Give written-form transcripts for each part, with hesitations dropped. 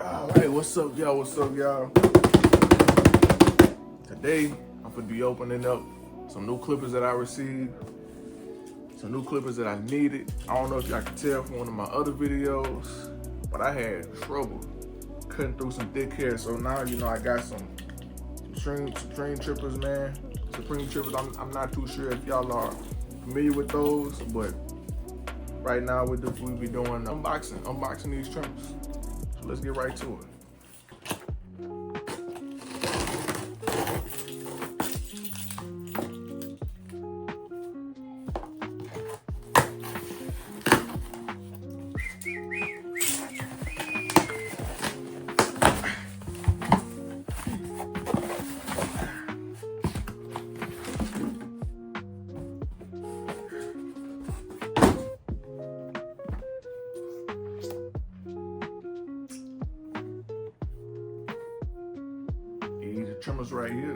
Alright, what's up, y'all? What's up, y'all? Today, I'm gonna be opening up some new clippers that I received. Some new clippers that I needed. I don't know if y'all can tell from one of my other videos, but I had trouble cutting through some thick hair. So now, you know, I got some Supreme trippers, man. Supreme trippers, I'm not too sure if y'all are familiar with those, but right now we'll be doing unboxing these trimmers. So let's get right to it. These trimmers right here,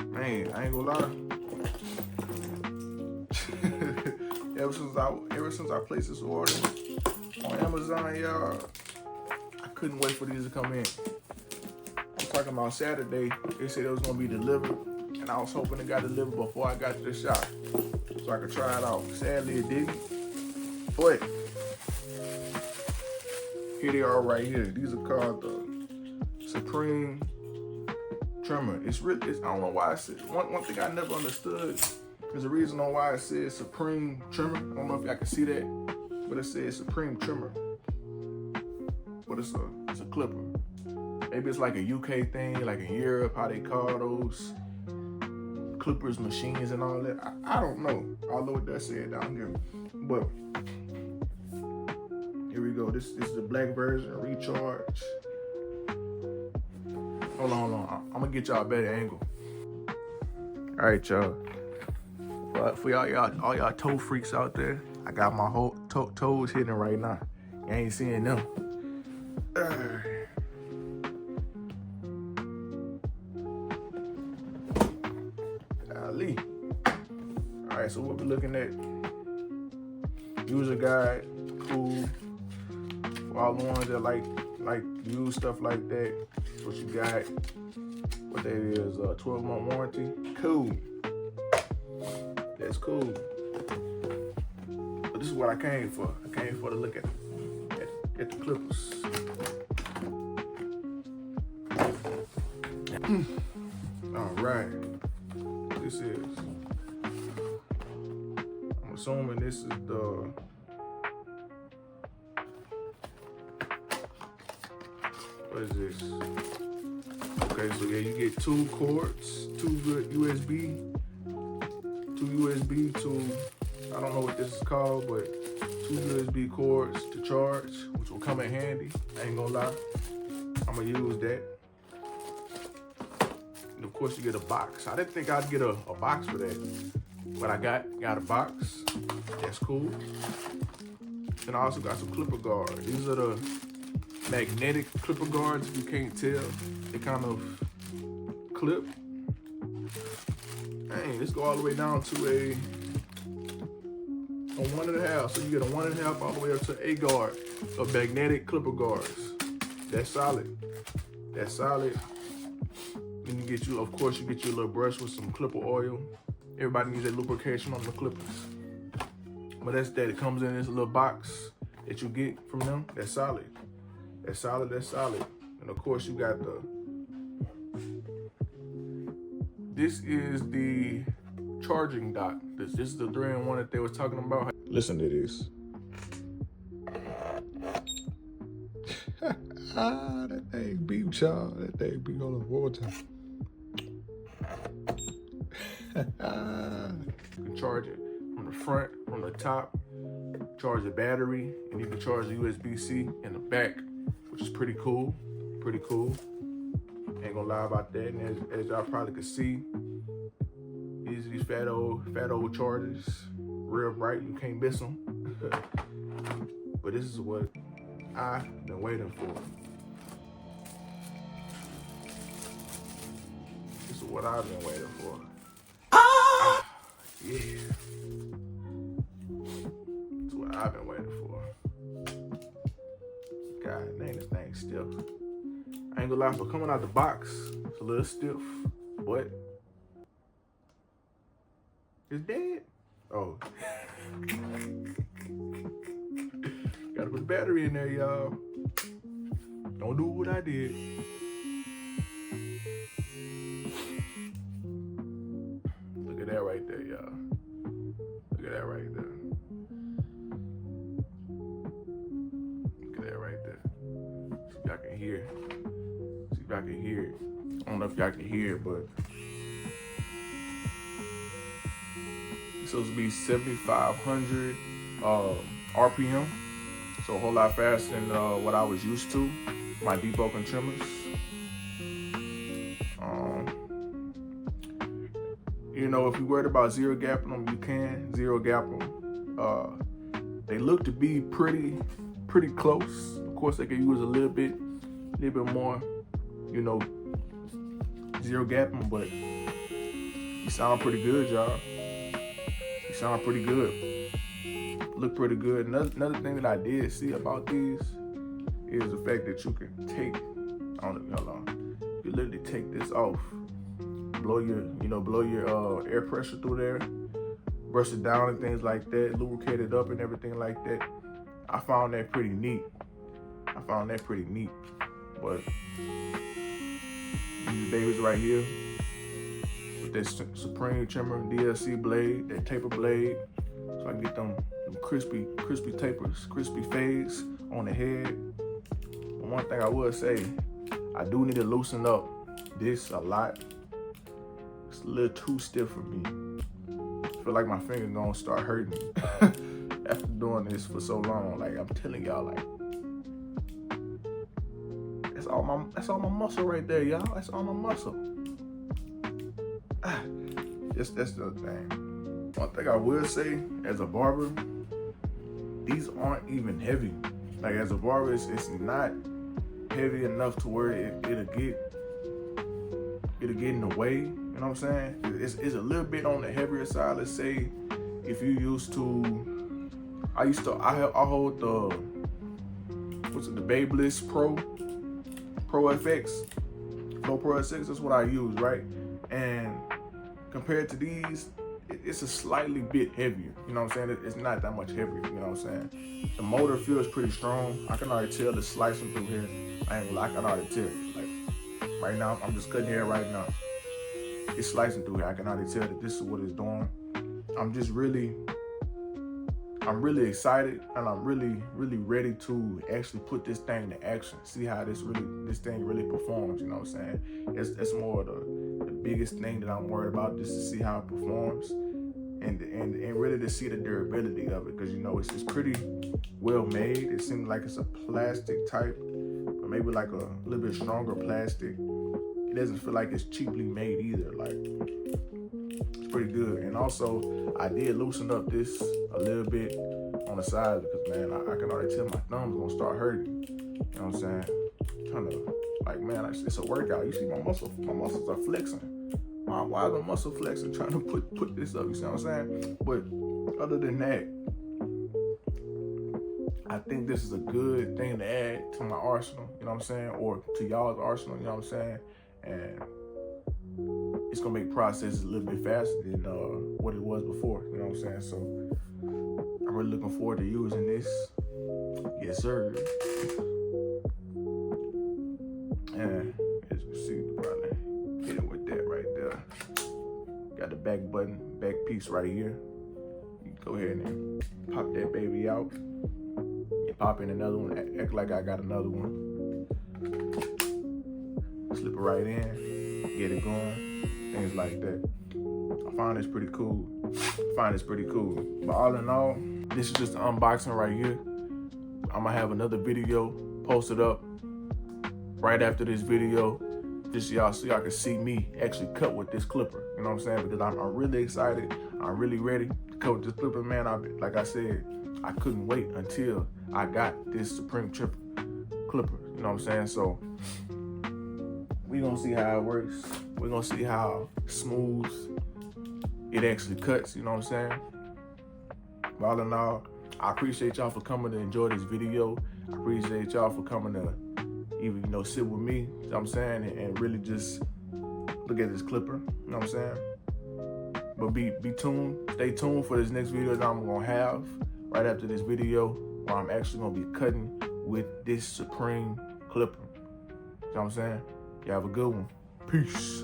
man, I ain't gonna lie. ever since I placed this order on Amazon, y'all, I couldn't wait for these to come in. I'm talking about Saturday. They said it was gonna be delivered, and I was hoping it got delivered before I got to the shop so I could try it out. Sadly, it didn't. But here they are right here. These are called the Supreme Trimmer. I don't know why I said one thing I never understood is the reason on why it says Supreme Trimmer. I don't know if y'all can see that, but it says Supreme Trimmer. But it's a clipper. Maybe it's like a UK thing, like in Europe, how they call those clippers machines and all that. I don't know. Although it does say it down here. But here we go. This is the black version, recharge. Hold on. I'm gonna get y'all a better angle. All right, y'all. For y'all toe freaks out there, I got my whole toes hidden right now. You ain't seeing them. Golly. All right, so what we're looking at, user guide, cool. For all the ones that like use stuff like that, what you got. What that is, 12-month warranty. Cool. That's cool. But this is what I came for. I came for to look at the clippers. All right. This is. I'm assuming this is the. What is this? Okay, so yeah, you get 2 cords, 2 good USB, 2 I don't know what this is called, but 2 USB cords to charge, which will come in handy. I ain't gonna lie, I'm gonna use that. And of course, you get a box. I didn't think I'd get a box for that, but I got a box. That's cool. And I also got some clipper guards. These are the magnetic clipper guards. If you can't tell, they kind of clip. Dang, let's go all the way down to a 1.5. So you get a 1.5 all the way up to a guard of magnetic clipper guards. That's solid. That's solid. Then you get of course, you get your little brush with some clipper oil. Everybody needs that lubrication on the clippers. But that's that. It comes in this little box that you get from them. That's solid. That's solid. And of course, you got this is the charging dock. This is the 3-in-1 that they was talking about. Listen to this. That thing beep, child. That thing beep on the water. You can charge it from the front, from the top, charge the battery, and you can charge the USB-C in the back, which is pretty cool. Ain't gonna lie about that. And as y'all probably could see, these fat old chargers, real bright. You can't miss them. But this is what I've been waiting for. This is what I've been waiting for. Yeah. That's what I've been waiting for. God dang, this thing's stiff. I ain't gonna lie, for coming out the box, it's a little stiff, but it's dead. Oh. Gotta put the battery in there, y'all. Don't do what I did. Look at that right there, y'all. Look at that right there. Look at that right there. See if y'all can hear it. See if y'all can hear it. I don't know if y'all can hear it, but it's supposed to be 7,500 RPM. So a whole lot faster than what I was used to. My deep open trimmers. You know, if you're worried about zero gapping them, you can zero gap them. They look to be pretty close. Of course, they could use a little bit more, you know, zero gapping, but you sound pretty good, y'all. You sound pretty good. Look pretty good. Another thing that I did see about these is the fact that you can take, I don't know how long, you literally take this off, blow your air pressure through there, brush it down and things like that, lubricate it up and everything like that. I found that pretty neat. But these babies right here with that Supreme Trimmer DLC blade, that taper blade, so I can get them crispy tapers, crispy fades on the head. But one thing I will say, I do need to loosen up this a lot. It's a little too stiff for me. I feel like my finger gonna start hurting after doing this for so long. Like, I'm telling y'all, like, that's all my muscle right there, y'all. That's all my muscle. That's the thing. One thing I will say, as a barber, these aren't even heavy. Like, as a barber, it's not heavy enough to where it'll get in the way. You know what I'm saying? It's a little bit on the heavier side. Let's say if you used to, I hold the Babyliss Pro FX, Pro FX. That's what I use, right? And compared to these, it's a slightly bit heavier. You know what I'm saying? It's not that much heavier. You know what I'm saying? The motor feels pretty strong. I can already tell it's slicing through here. I can already tell. Like, right now, I'm just cutting hair right now. It's slicing through here. I can already tell that this is what it's doing. I'm really excited, and I'm really ready to actually put this thing into action. See how this thing really performs. You know what I'm saying? It's more of the biggest thing that I'm worried about, just to see how it performs, and really to see the durability of it, because you know it's pretty well made. It seems like it's a plastic type, but maybe like a little bit stronger plastic. It doesn't feel like it's cheaply made either. Like, it's pretty good. And also, I did loosen up this a little bit on the side, because, man, I can already tell my thumb's gonna start hurting. You know what I'm saying? Kind of like, man, it's a workout. You see my muscles are flexing. Why is my muscle flexing trying to put this up? You see what I'm saying? But other than that, I think this is a good thing to add to my arsenal. You know what I'm saying? Or to y'all's arsenal. You know what I'm saying? And it's gonna make processes a little bit faster than what it was before. You know what I'm saying? So I'm really looking forward to using this. Yes, sir. And as you see, probably hit it with that right there. Got the back button, back piece right here. You can go ahead and pop that baby out. And pop in another one. Act like I got another one. Slip it right in. Get it going. Things like that. I find this pretty cool. But all in all, this is just an unboxing right here. I'm gonna have another video posted up right after this video, just so y'all can see me actually cut with this clipper. You know what I'm saying? Because I'm really excited. I'm really ready to cut with this clipper, man. Like I said, I couldn't wait until I got this Supreme Clipper. You know what I'm saying? So we gonna see how it works. We're gonna see how smooth it actually cuts. You know what I'm saying? But all in all, I appreciate y'all for coming to enjoy this video. I appreciate y'all for coming to even, you know, sit with me, you know what I'm saying, and really just look at this clipper, you know what I'm saying? But be tuned, stay tuned for this next video that I'm gonna have right after this video, where I'm actually gonna be cutting with this Supreme clipper. You know what I'm saying? Y'all have a good one. Peace.